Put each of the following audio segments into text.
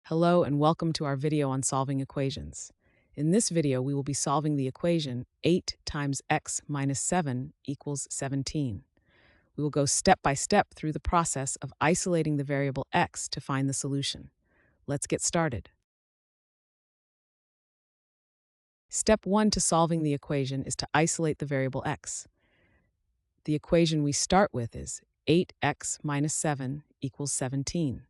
Hello and welcome to our video on solving equations. In this video, we will be solving the equation 8 times x minus 7 equals 17. We will go step by step through the process of isolating the variable x to find the solution. Let's get started. Step 1 to solving the equation is to isolate the variable x. The equation we start with is 8x minus 7 equals 17.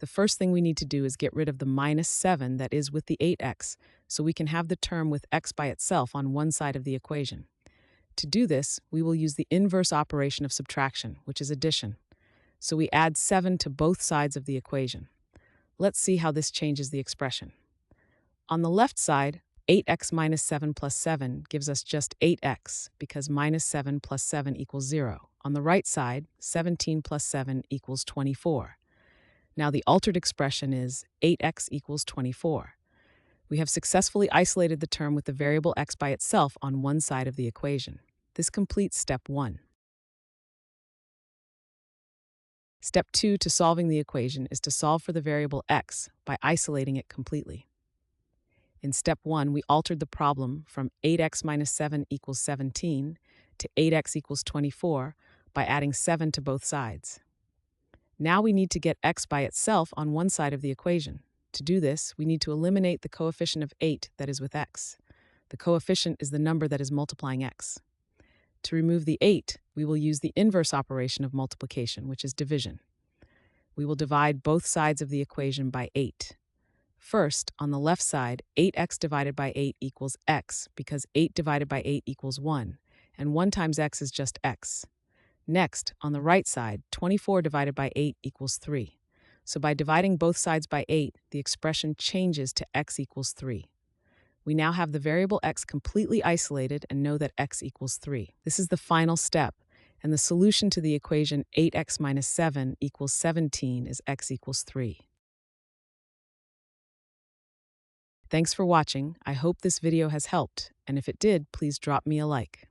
The first thing we need to do is get rid of the minus 7 that is with the 8x, so we can have the term with x by itself on one side of the equation. To do this, we will use the inverse operation of subtraction, which is addition. So we add 7 to both sides of the equation. Let's see how this changes the expression. On the left side, 8x minus 7 plus 7 gives us just 8x, because minus 7 plus 7 equals 0. On the right side, 17 plus 7 equals 24. Now the altered expression is 8x equals 24. We have successfully isolated the term with the variable x by itself on one side of the equation. This completes step 1. Step 2 to solving the equation is to solve for the variable x by isolating it completely. In step 1, we altered the problem from 8x minus 7 equals 17 to 8x equals 24 by adding 7 to both sides. Now we need to get x by itself on one side of the equation. To do this, we need to eliminate the coefficient of 8 that is with x. The coefficient is the number that is multiplying x. To remove the 8, we will use the inverse operation of multiplication, which is division. We will divide both sides of the equation by 8. First, on the left side, 8x divided by 8 equals x, because 8 divided by 8 equals 1, and 1 times x is just x. Next, on the right side, 24 divided by 8 equals 3. So by dividing both sides by 8, the expression changes to x equals 3. We now have the variable x completely isolated and know that x equals 3. This is the final step, and the solution to the equation 8x minus 7 equals 17 is x equals 3. Thanks for watching. I hope this video has helped, and if it did, please drop me a like.